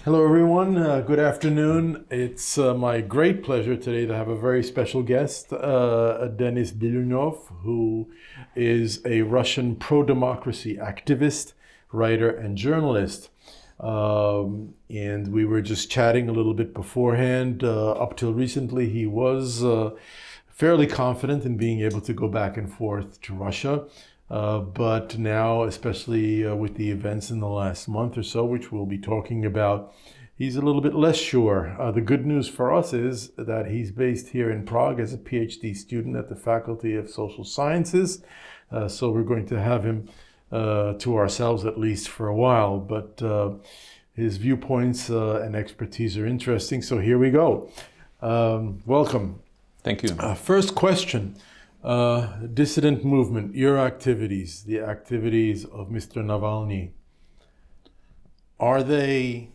Hello, everyone. Good afternoon. It's my great pleasure today to have a very special guest, Denis Bilunov, who is a Russian pro-democracy activist, writer, and journalist. And we were just chatting a little bit beforehand. Up till recently, he was fairly confident in being able to go back and forth to Russia. But now, especially with the events in the last month or so, which we'll be talking about, he's a little bit less sure. The good news for us is that he's based here in Prague as a PhD student at the Faculty of Social Sciences. So we're going to have him to ourselves at least for a while. But his viewpoints and expertise are interesting. So here we go. Welcome. Thank you. First question. Dissident movement, your activities, the activities of Mr. Navalny, are they,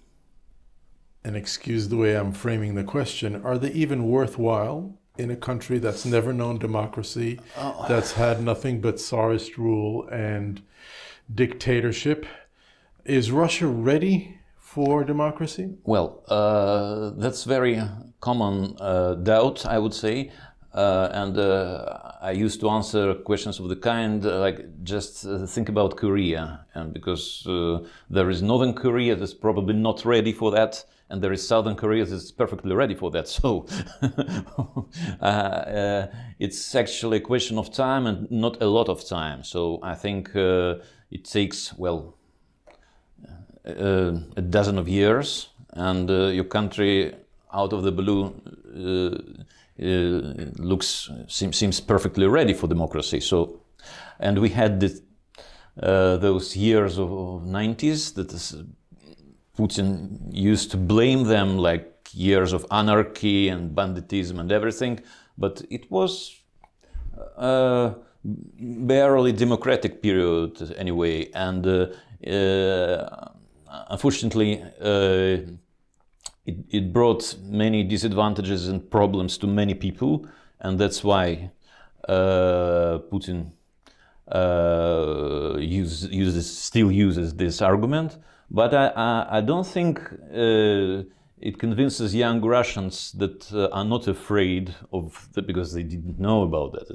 and excuse the way I'm framing the question, are they even worthwhile in a country that's never known democracy, that's had nothing but Tsarist rule and dictatorship? Is Russia ready for democracy? Well, that's very common doubt, I would say. I used to answer questions of the kind like just think about Korea, and because there is Northern Korea that's probably not ready for that, and there is Southern Korea that's perfectly ready for that. So it's actually a question of time and not a lot of time. So I think it takes, well, a dozen of years, and your country out of the blue seems perfectly ready for democracy. So, and we had this, those years of 90s that Putin used to blame them like years of anarchy and banditism and everything, but it was barely democratic period anyway, and unfortunately it brought many disadvantages and problems to many people, and that's why Putin still uses this argument. But I don't think it convinces young Russians that are not afraid of that, because they didn't know about that.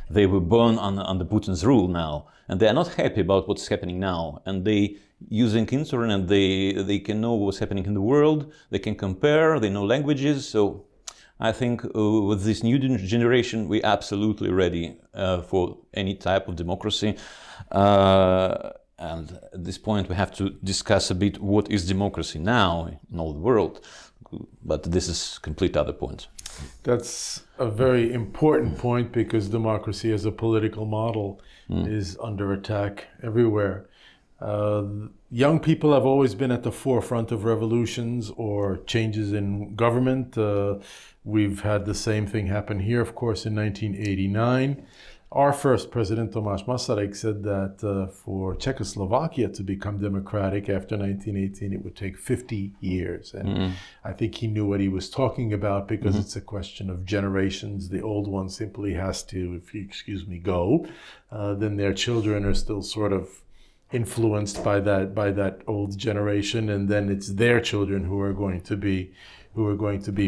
They were born under Putin's rule now, and they are not happy about what's happening now. And they, using internet, they can know what's happening in the world. They can compare. They know languages. So I think with this new generation, we're absolutely ready for any type of democracy. And at this point, we have to discuss a bit what is democracy now in all the world. But this is a complete other point. That's a very important point, because democracy as a political model is under attack everywhere. Young people have always been at the forefront of revolutions or changes in government. We've had the same thing happen here, of course, in 1989. Our first president, Tomáš Masaryk, said that for Czechoslovakia to become democratic after 1918, it would take 50 years. And I think he knew what he was talking about, because it's a question of generations. The old one simply has to, if you excuse me, go. Then their children are still sort of influenced by that old generation, and then it's their children who are going to be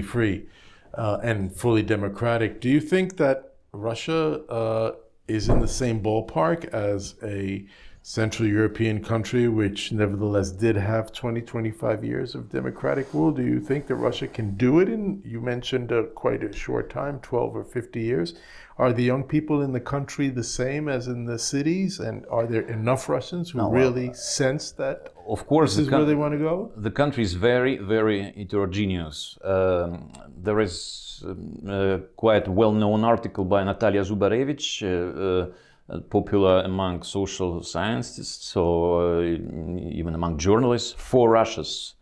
free and fully democratic. Do you think that Russia is in the same ballpark as a Central European country, which nevertheless did have 20-25 years of democratic rule? Do you think that Russia can do it in, you mentioned, quite a short time, 12 or 50 years? Are the young people in the country the same as in the cities? And are there enough Russians who really sense that of course, this is where they want to go? The country is very, very heterogeneous. There is quite well-known article by Natalia Zubarevich, popular among social scientists, or even among journalists, 4 Russias.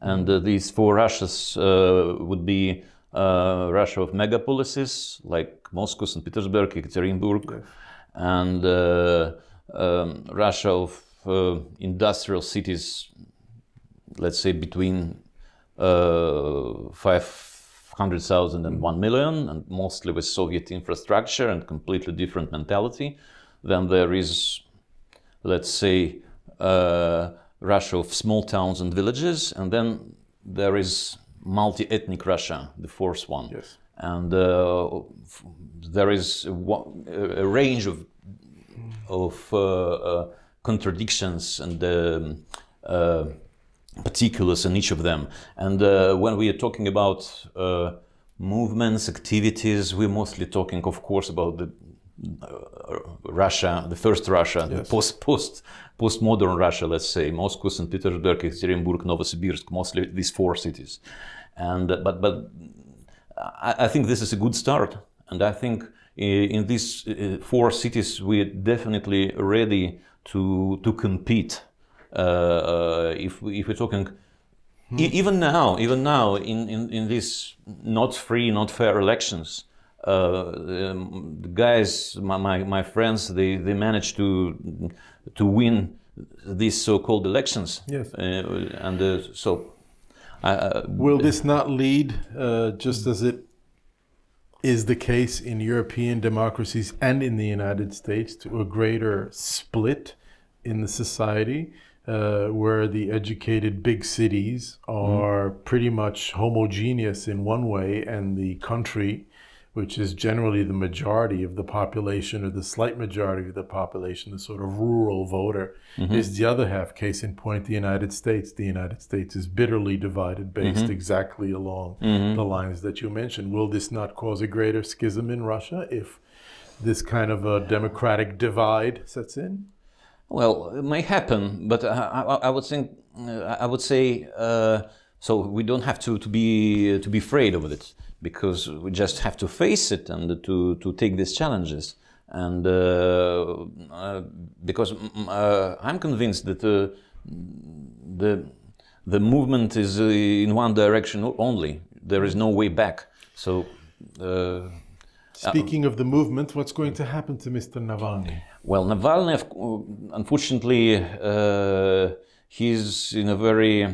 And these 4 Russias would be Russia of megapolises like Moscow, St. Petersburg, Ekaterinburg, and Russia of industrial cities, let's say between 500,000 and 1 million, and mostly with Soviet infrastructure and completely different mentality. Then there is, let's say, Russia of small towns and villages, and then there is multi-ethnic Russia, the fourth one. Yes. And there is a range of contradictions and particulars in each of them. And when we are talking about movements, activities, we're mostly talking, of course, about the Russia, the first Russia, yes. the postmodern Russia, let's say, Moscow, St. Petersburg, Ekaterinburg, Novosibirsk, mostly these four cities. And but I think this is a good start, and I think in these four cities we're definitely ready to compete. If we're talking, even now in these not free, not fair elections, the guys, my friends, they managed to win these so-called elections. Yes. So. Will this not lead, just as it is the case in European democracies and in the United States, to a greater split in the society, where the educated big cities are pretty much homogeneous in one way, and the country, which is generally the majority of the population or the slight majority of the population, the sort of rural voter, is the other half? Case in point, the United States. The United States is bitterly divided based exactly along the lines that you mentioned. Will this not cause a greater schism in Russia if this kind of a democratic divide sets in? Well, it may happen, but I would say so we don't have to be afraid of it, because we just have to face it and to take these challenges. And because I'm convinced that the movement is in one direction only. There is no way back. So. Speaking of the movement, what's going to happen to Mr. Navalny? Well, Navalny, unfortunately, he's in a very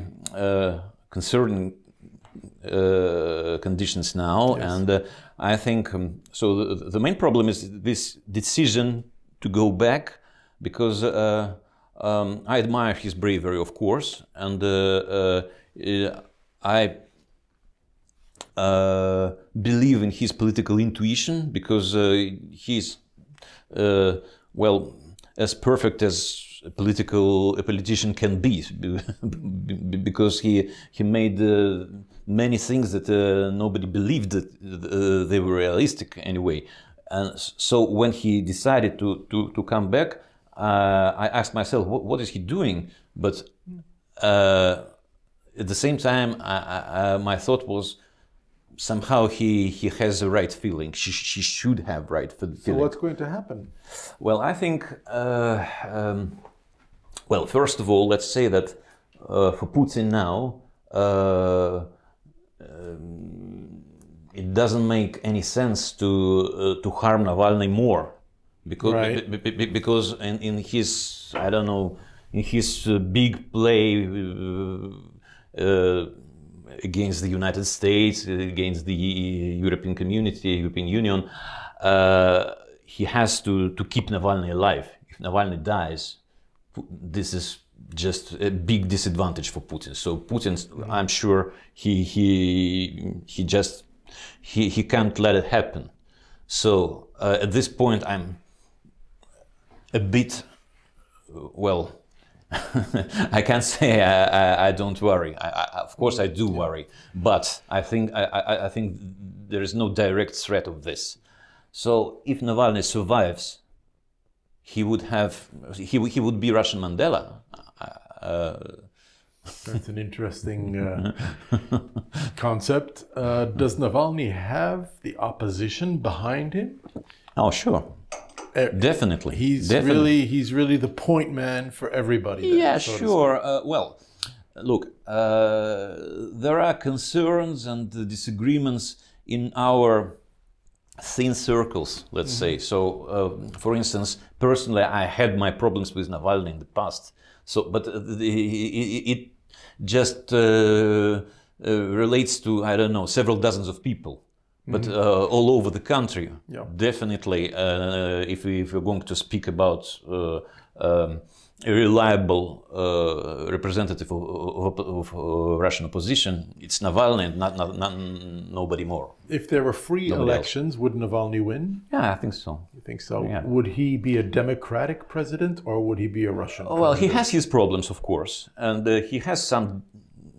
concerning conditions now, yes. And I think so. The main problem is this decision to go back, because I admire his bravery, of course, and I believe in his political intuition, because he's well, as perfect as a politician can be, because he made many things that nobody believed that they were realistic anyway. And so when he decided to come back, I asked myself, what is he doing? But at the same time, my thought was, somehow he has the right feeling. She should have right feeling. So what's going to happen? Well, I think, well, first of all, let's say that for Putin now, it doesn't make any sense to harm Navalny more, because right. Because in his, I don't know, in his big play against the United States, against the European community, European Union, he has to keep Navalny alive. If Navalny dies, this is just a big disadvantage for Putin. So Putin, I'm sure he can't let it happen. So at this point, I'm a bit, well, I can't say I don't worry. Of course I do worry, but I think there is no direct threat of this. So if Navalny survives, he would be Russian Mandela. That's an interesting concept. Does Navalny have the opposition behind him? Oh, sure. Definitely. He's really the point man for everybody. Then, yeah, so sure. Well, look, there are concerns and disagreements in our thin circles, let's say. So, for instance, personally, I had my problems with Navalny in the past. So, but it just relates to, I don't know, several dozens of people. But all over the country, yeah. Definitely, if we're going to speak about a reliable representative of Russian opposition, it's Navalny, not nobody more. If there were free elections, would Navalny win? Yeah, I think so. You think so? Yeah. Would he be a democratic president or would he be a Russian president? Well, he has his problems, of course, and he has some,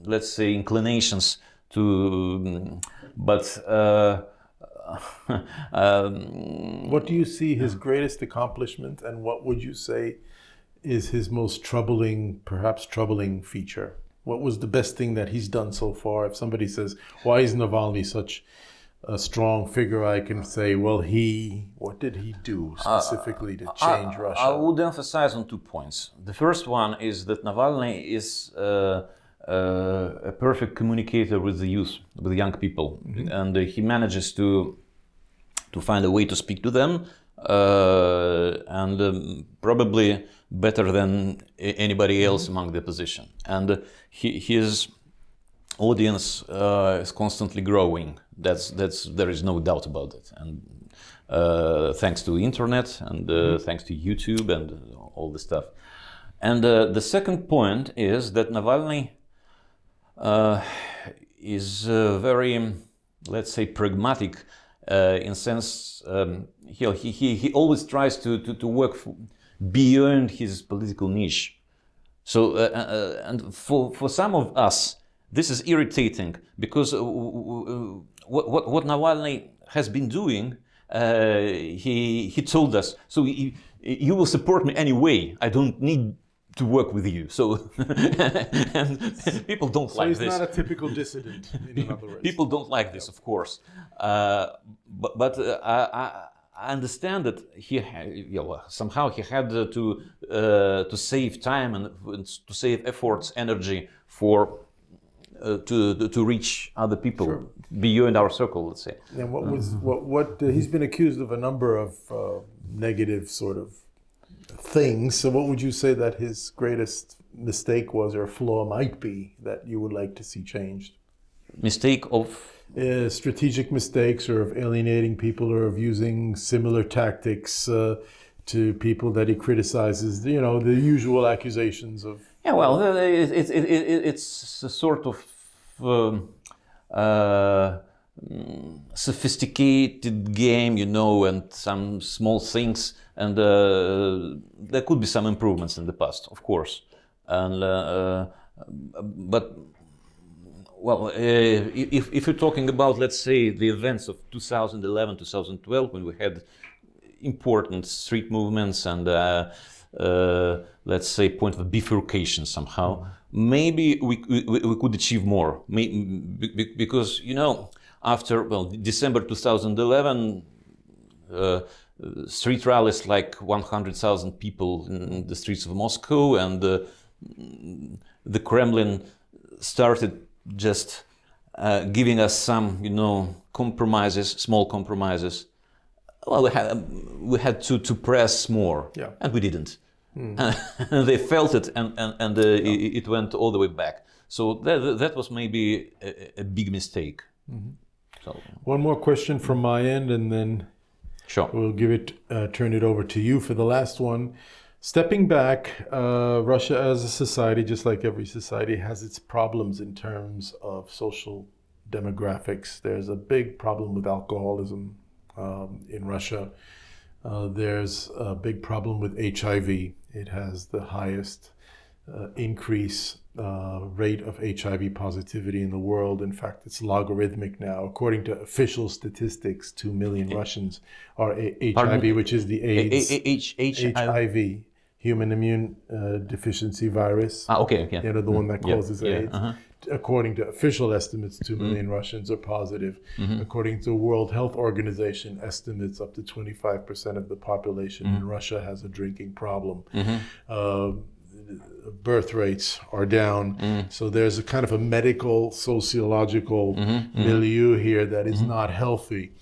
let's say, inclinations to, but what do you see his greatest accomplishment, and what would you say is his most troubling, perhaps troubling feature? What was the best thing that he's done so far? If somebody says, why is Navalny such a strong figure, I can say, well, what did he do specifically to change Russia? I would emphasize on 2 points. The first one is that Navalny is a perfect communicator with the youth, with the young people, and he manages to find a way to speak to them, and probably better than anybody else among the opposition. And his audience is constantly growing. There is no doubt about it. And thanks to internet and thanks to YouTube and all this stuff. And the second point is that Navalny is very, let's say, pragmatic in sense. He always tries to work beyond his political niche. So and for some of us, this is irritating because what Navalny has been doing, he told us, so you will support me anyway. I don't need to work with you. So and people don't like this. So he's not a typical dissident, in other words. People don't like this, of course. But I understand that somehow he had to save time and to save efforts, energy for to reach other people beyond our circle, let's say. And what he's been accused of a number of negative sort of things. So what would you say that his greatest mistake was, or flaw might be, that you would like to see changed? Mistake of? Strategic mistakes, or of alienating people, or of using similar tactics to people that he criticizes. You know, the usual accusations of. Yeah, well, it's a sort of sophisticated game, you know, and some small things, and there could be some improvements in the past, of course, and but. Well, if you're talking about, let's say, the events of 2011, 2012, when we had important street movements and, let's say, point of bifurcation somehow, maybe we could achieve more. Because, you know, after, December 2011, street rallies, like 100,000 people in the streets of Moscow, and the Kremlin started just giving us some, you know, compromises, small compromises. Well, we had to press more, and we didn't. They felt it, and it went all the way back. So that was maybe a big mistake. So one more question from my end, and then we'll turn it over to you for the last one. Stepping back, Russia as a society, just like every society, has its problems in terms of social demographics. There's a big problem with alcoholism in Russia. There's a big problem with HIV. It has the highest increase rate of HIV positivity in the world. In fact, it's logarithmic now. According to official statistics, 2 million Russians are HIV, which is the AIDS. HIV. Human immune deficiency virus. Okay. You know, the one that causes AIDS. According to official estimates, 2 million Russians are positive. According to World Health Organization estimates, up to 25% of the population in Russia has a drinking problem. Birth rates are down. So there's a kind of a medical, sociological milieu here that is not healthy.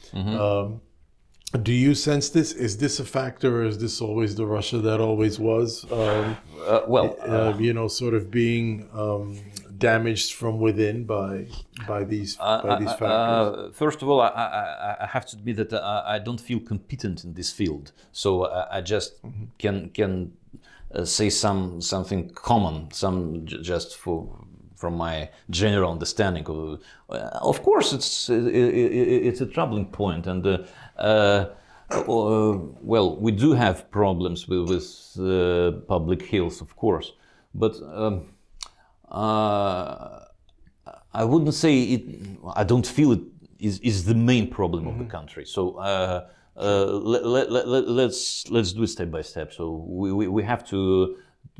Do you sense this? Is this a factor, or is this always the Russia that always was? You know, sort of being damaged from within by these factors. First of all, I have to admit that I don't feel competent in this field, so I just can say something common, just from my general understanding of course, it's a troubling point, and well, we do have problems with public health, of course, but I wouldn't say it. I don't feel it is the main problem of the country. So let's do it step by step. So we have to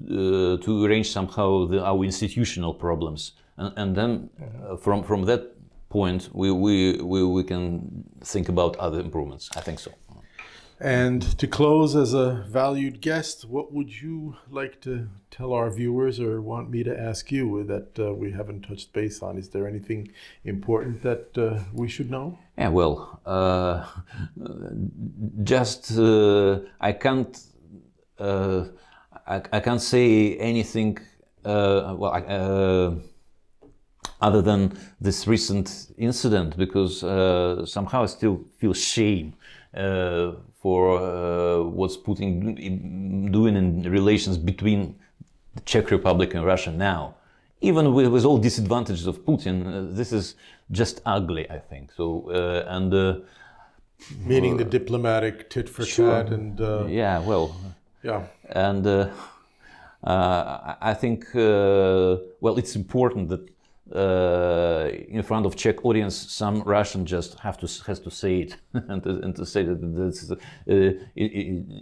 arrange somehow our institutional problems, and then from that point we can think about other improvements. I think so. And to close, as a valued guest, what would you like to tell our viewers or want me to ask you that we haven't touched base on? Is there anything important that we should know? Yeah, well, just I can't say anything other than this recent incident, because somehow I still feel shame for what's Putin doing in relations between the Czech Republic and Russia now. Even with all disadvantages of Putin, this is just ugly, I think. So meaning the diplomatic tit for tat, and yeah, well, yeah, and I think well, it's important that in front of Czech audience, some Russian just has to say it and to say that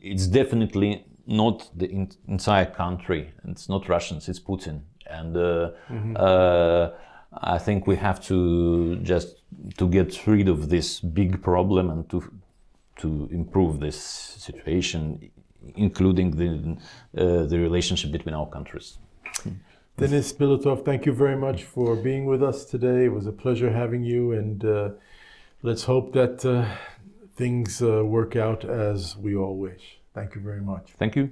it's definitely not the entire country. It's not Russians. It's Putin, and I think we have to just get rid of this big problem and to improve this situation, including the relationship between our countries. Denis Bilunov, thank you very much for being with us today. It was a pleasure having you, and let's hope that things work out as we all wish. Thank you very much. Thank you.